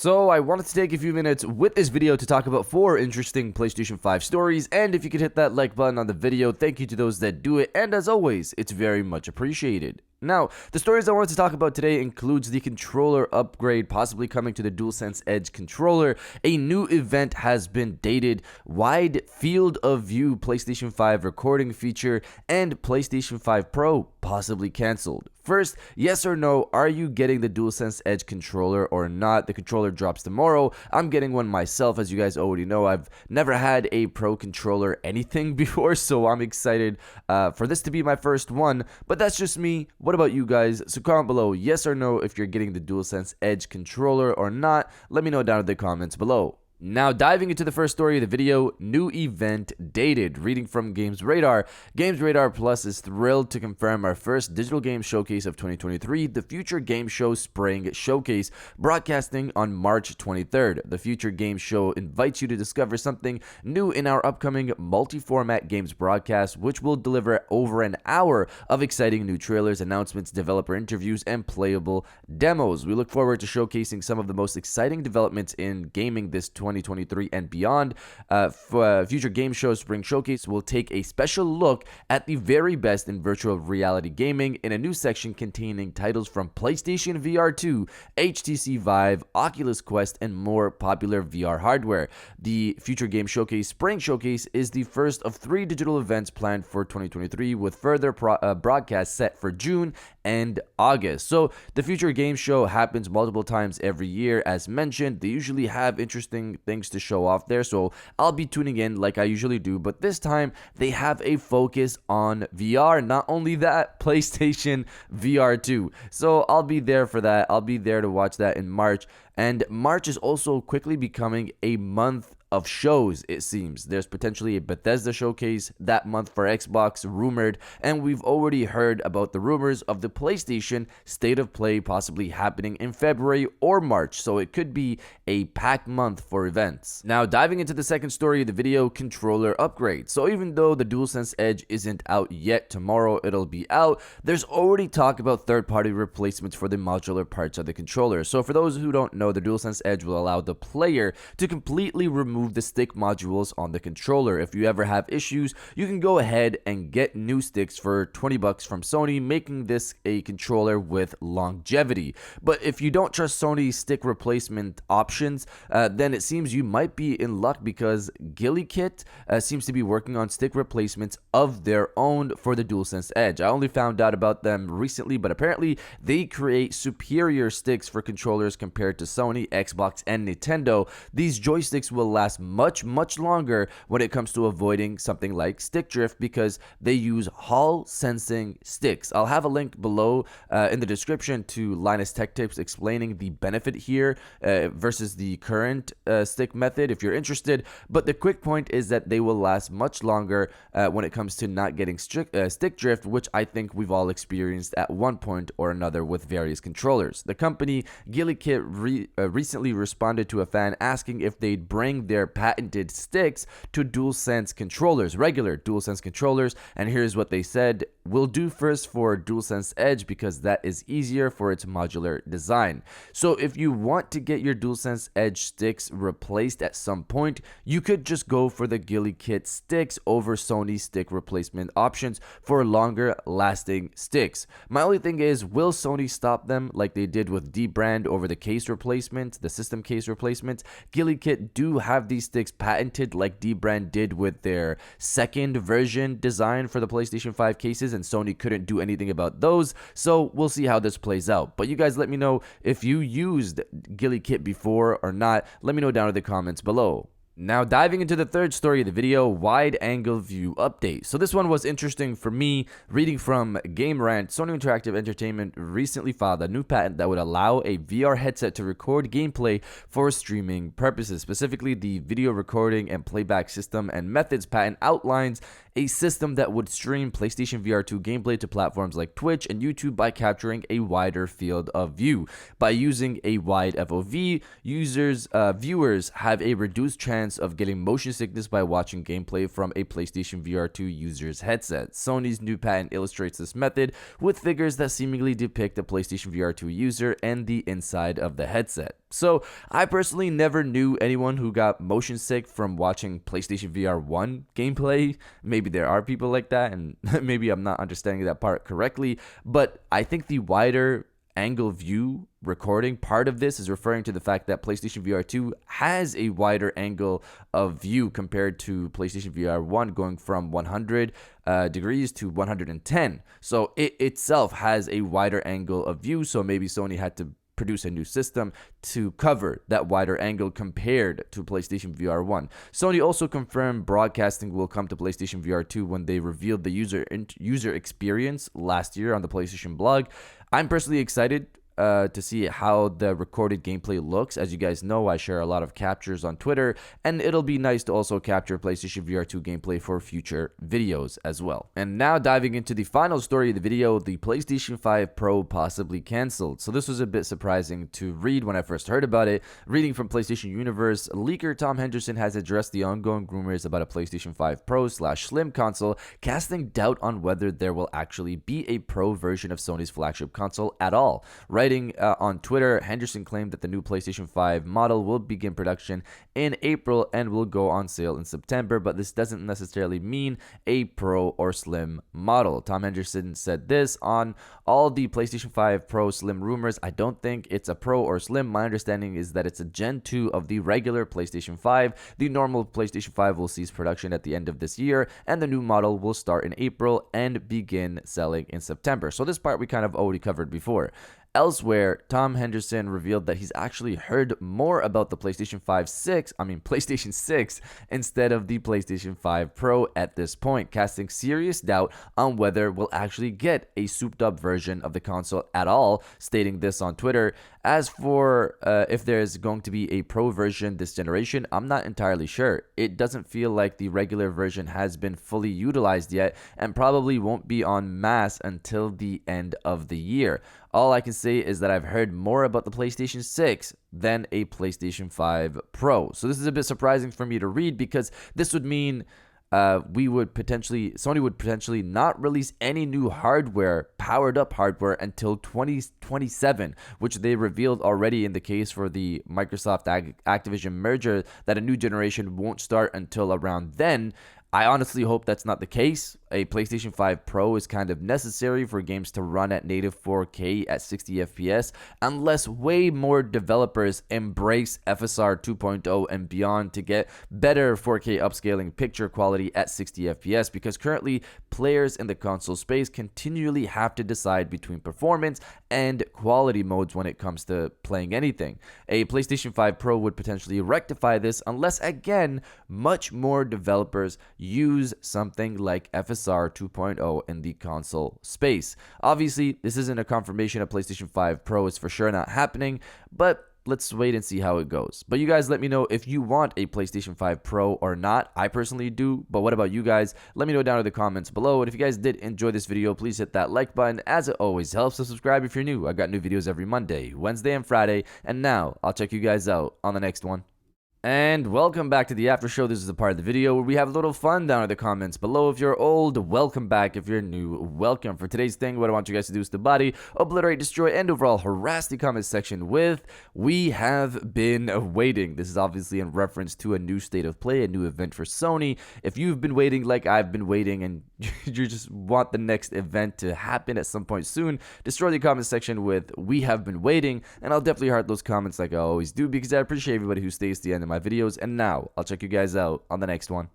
So I wanted to take a few minutes with this video to talk about 4 interesting PlayStation 5 stories, and if you could hit that like button on the video, thank you to those that do it, and as always, it's very much appreciated. Now, the stories I wanted to talk about today includes the controller upgrade possibly coming to the DualSense Edge controller, a new event has been dated, wide field of view PlayStation 5 recording feature, and PlayStation 5 Pro possibly cancelled. First, yes or no, are you getting the DualSense Edge controller or not? The controller drops tomorrow. I'm getting one myself, as you guys already know. I've never had a Pro controller anything before, so I'm excited for this to be my first one, but that's just me. What about you guys? So comment below yes or no if you're getting the DualSense Edge controller or not. Let me know down in the comments below. Now, diving into the first story of the video, new event dated. Reading from Games Radar Plus is thrilled to confirm our first digital game showcase of 2023, the Future Game Show Spring Showcase, broadcasting on March 23rd. The Future Game Show invites you to discover something new in our upcoming multi-format games broadcast, which will deliver over an hour of exciting new trailers, announcements, developer interviews, and playable demos. We look forward to showcasing some of the most exciting developments in gaming this 2023 and beyond. Future Game Show Spring Showcase will take a special look at the very best in virtual reality gaming in a new section containing titles from PlayStation VR 2, HTC Vive, Oculus Quest, and more popular VR hardware. The Future Game Showcase Spring Showcase is the first of 3 digital events planned for 2023, with further broadcasts set for June and August. So the Future Game Show happens multiple times every year. As mentioned, they usually have interesting things to show off there, so I'll be tuning in like I usually do, but this time they have a focus on VR. Not only that, PlayStation VR 2. So I'll be there for that. I'll be there to watch that in March, and March is also quickly becoming a month of shows, it seems. There's potentially a Bethesda showcase that month for Xbox, rumored, and we've already heard about the rumors of the PlayStation State of Play possibly happening in February or March, so it could be a packed month for events. Now, diving into the second story of the video, controller upgrade. So even though the DualSense Edge isn't out yet, tomorrow it'll be out, there's already talk about third-party replacements for the modular parts of the controller. So for those who don't know, the DualSense Edge will allow the player to completely remove the stick modules on the controller. If you ever have issues, you can go ahead and get new sticks for $20 from Sony, making this a controller with longevity. But if you don't trust Sony's stick replacement options, then it seems you might be in luck, because GuliKit seems to be working on stick replacements of their own for the DualSense Edge. I only found out about them recently, but apparently they create superior sticks for controllers compared to Sony, Xbox, and Nintendo. These joysticks will last much longer when it comes to avoiding something like stick drift, because they use Hall sensing sticks. I'll have a link below in the description to Linus Tech Tips explaining the benefit here versus the current stick method if you're interested. But the quick point is that they will last much longer when it comes to not getting stick drift, which I think we've all experienced at one point or another with various controllers. The company GuliKit recently responded to a fan asking if they'd bring their patented sticks to DualSense controllers, regular DualSense controllers, and here's what they said: "We'll do first for DualSense Edge because that is easier for its modular design." So if you want to get your DualSense Edge sticks replaced at some point, you could just go for the GuliKit sticks over Sony stick replacement options for longer lasting sticks. My only thing is, will Sony stop them like they did with D-Brand over the case replacement, the system case replacement? GuliKit do have these sticks patented like D-Brand did with their second version design for the PlayStation 5 cases, and Sony couldn't do anything about those, so we'll see how this plays out. But you guys let me know if you used GuliKit before or not. Let me know down in the comments below. Now, diving into the third story of the video, wide angle view update. So this one was interesting for me. Reading from Game Rant, Sony Interactive Entertainment recently filed a new patent that would allow a VR headset to record gameplay for streaming purposes. Specifically, the video recording and playback system and methods patent outlines a system that would stream PlayStation VR 2 gameplay to platforms like Twitch and YouTube by capturing a wider field of view. By using a wide FOV, viewers have a reduced chance of getting motion sickness by watching gameplay from a PlayStation VR 2 user's headset. Sony's new patent illustrates this method with figures that seemingly depict a PlayStation VR 2 user and the inside of the headset. So, I personally never knew anyone who got motion sick from watching PlayStation VR 1 gameplay. Maybe there are people like that, and maybe I'm not understanding that part correctly. But I think the wider angle view recording part of this is referring to the fact that PlayStation VR 2 has a wider angle of view compared to PlayStation VR 1, going from 100 degrees to 110. So, it itself has a wider angle of view. So, maybe Sony had to produce a new system to cover that wider angle compared to PlayStation VR 1. Sony also confirmed broadcasting will come to PlayStation VR 2 when they revealed the user experience last year on the PlayStation blog. I'm personally excited to see how the recorded gameplay looks. As you guys know, I share a lot of captures on Twitter, and it'll be nice to also capture PlayStation VR 2 gameplay for future videos as well. And now diving into the final story of the video, the PlayStation 5 Pro possibly canceled. So this was a bit surprising to read when I first heard about it. Reading from PlayStation Universe, leaker Tom Henderson has addressed the ongoing rumors about a PlayStation 5 Pro/Slim console, casting doubt on whether there will actually be a Pro version of Sony's flagship console at all. Writing on Twitter, Henderson claimed that the new PlayStation 5 model will begin production in April and will go on sale in September, but this doesn't necessarily mean a Pro or Slim model. Tom Henderson said this on all the PlayStation 5 Pro Slim rumors. I don't think it's a Pro or Slim. My understanding is that it's a Gen 2 of the regular PlayStation 5. The normal PlayStation 5 will cease production at the end of this year, and the new model will start in April and begin selling in September. So this part we kind of already covered before. Elsewhere, Tom Henderson revealed that he's actually heard more about the PlayStation 6 instead of the PlayStation 5 Pro at this point, casting serious doubt on whether we'll actually get a souped up version of the console at all, stating this on Twitter. As for if there's going to be a Pro version this generation, I'm not entirely sure. It doesn't feel like the regular version has been fully utilized yet, and probably won't be en masse until the end of the year. All I can say is that I've heard more about the PlayStation 6 than a PlayStation 5 Pro. So this is a bit surprising for me to read, because this would mean Sony would potentially not release any new hardware, powered up hardware, until 2027, which they revealed already in the case for the Microsoft Activision merger, that a new generation won't start until around then. I honestly hope that's not the case. A PlayStation 5 Pro is kind of necessary for games to run at native 4K at 60 FPS, unless way more developers embrace FSR 2.0 and beyond to get better 4K upscaling picture quality at 60 FPS, because currently players in the console space continually have to decide between performance and quality modes when it comes to playing anything. A PlayStation 5 Pro would potentially rectify this, unless again much more developers use something like FSR 2.0 in the console space. Obviously, this isn't a confirmation of PlayStation 5 Pro is for sure not happening, but let's wait and see how it goes. But you guys let me know if you want a PlayStation 5 Pro or not. I personally do, but what about you guys? Let me know down in the comments below. And if you guys did enjoy this video, please hit that like button, as it always helps. So subscribe if you're new. I got new videos every Monday, Wednesday, and Friday. And now I'll check you guys out on the next one. And welcome back to the after show. This is the part of the video where we have a little fun down in the comments below. If you're old, welcome back. If you're new, welcome. For today's thing, what I want you guys to do is to body, obliterate, destroy, and overall harass the comment section with "We have been waiting." This is obviously in reference to a new state of play, a new event for Sony. If you've been waiting like I've been waiting, and you just want the next event to happen at some point soon, destroy the comment section with "We have been waiting," and I'll definitely heart those comments like I always do, because I appreciate everybody who stays to the end of my videos. And now I'll check you guys out on the next one.